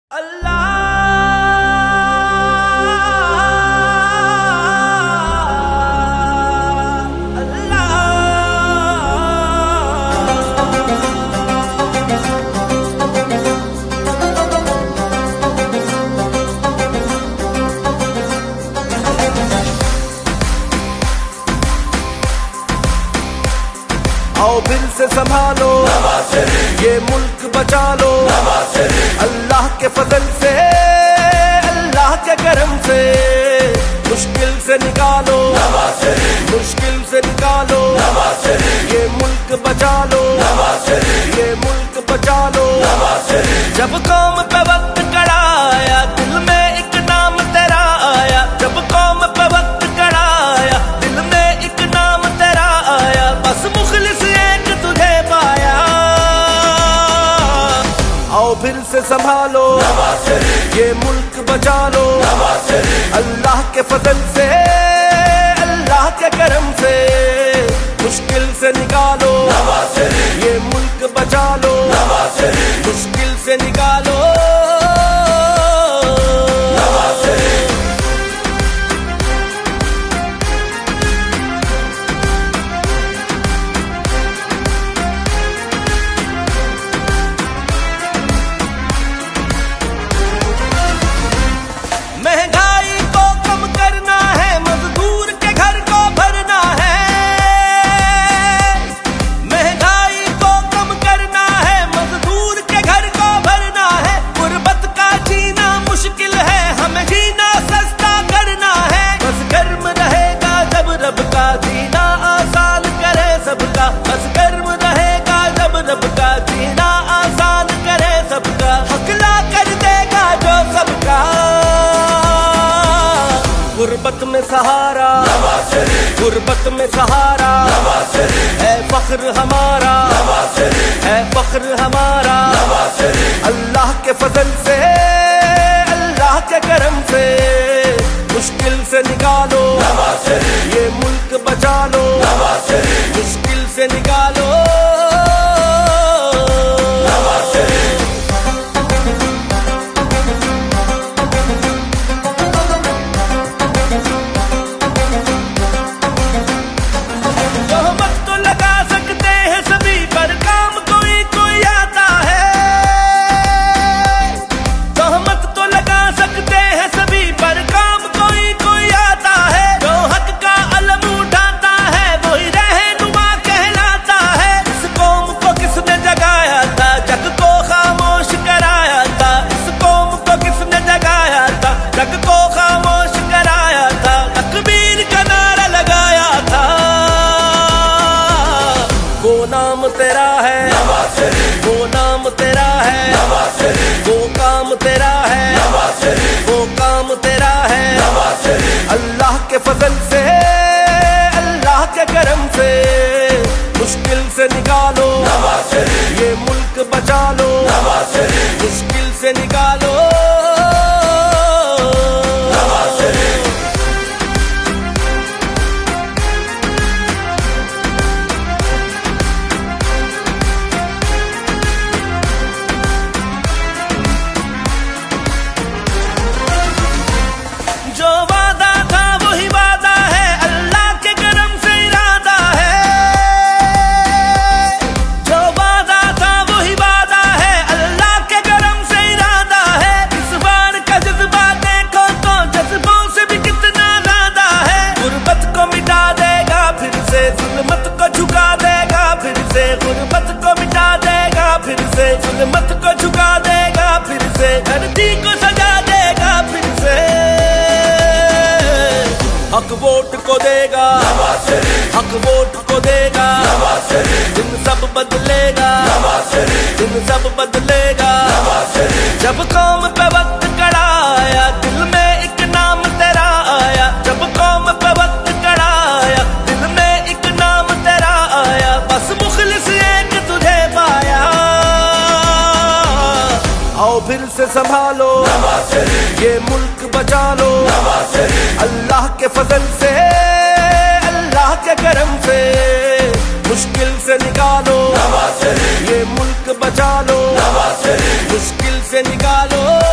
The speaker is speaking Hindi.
आओ फिर से संभालो ये मुल्क बचा लो अल्लाह के फजल से, अल्लाह के करम से। मुश्किल से निकालो, मुश्किल से निकालो, ये मुल्क बचा लो, ये मुल्क बचा लो। जब कौम पे वक्त कड़ा आया, दिल में एक नाम तेरा आया। जब कौम पे वक्त कड़ा आया, दिल में एक नाम तेरा आया। बस मुखलिस एक तुझे पाया। आओ फिर से संभालो ये मुल्क बचा लो अल्लाह के फजल से, अल्लाह के करम से। मुश्किल से निकालो ये मुल्क बचा लो, मुश्किल से निकालो। महंगाई को कम करना है, मजदूर के घर को भरना है। महंगाई को कम करना है, मजदूर के घर को भरना है। गुर्बत का जीना मुश्किल है, हमें जीना सस्ता करना है। बस गर्म रहेगा जब रब का जीना आसान करे सबका। बस गर्म रहेगा जब रब का जीना आसान करे सबका। हकला कर देगा जो सबका। गुर्बत में सहारा, गुर्बत में सहारा है फख्र हमारा, है फख्र हमारा। अल्लाह के फजल से, अल्लाह के करम से। मुश्किल से निकालो ये मुल्क बचा लो, मुश्किल से निकालो। जग को खामोश कराया था, तकबीर का नारा लगाया था। वो नाम तेरा है, वो नाम तेरा है, वो काम तेरा है, वो काम तेरा है। अल्लाह के फजल से, अल्लाह के करम से। मुश्किल से निकालो ये मुल्क बचा लो, मुश्किल से निकालो। जो वादा था वही वादा है, अल्लाह के करम से इरादा है। जो वादा था वही वादा है, अल्लाह के करम से इरादा है। इस बार का जज्बा देखो तो जज्बों से भी कितना ज्यादा है। गुर्बत को मिटा देगा फिर से, जुल्मत को झुका देगा फिर से। गुर्बत को मिटा देगा फिर से, जुल्मत को झुका देगा फिर से। धरती को सजा देगा फिर से। हक वोट को देगा, हक वोट को देगा। दिन सब बदलेगा, दिन सब बदलेगा। जब कौम पे वक्त कड़ा आया, दिल में एक नाम तेरा आया। जब कौम पे वक्त कड़ा आया, दिल में एक नाम तेरा आया। बस मुखलिस एक तुझे पाया। आओ फिर से संभालो ये मुल्क बचा लो अल्लाह के फजल से, अल्लाह के करम से। मुश्किल से निकालो ये मुल्क बचा लो, मुश्किल से निकालो।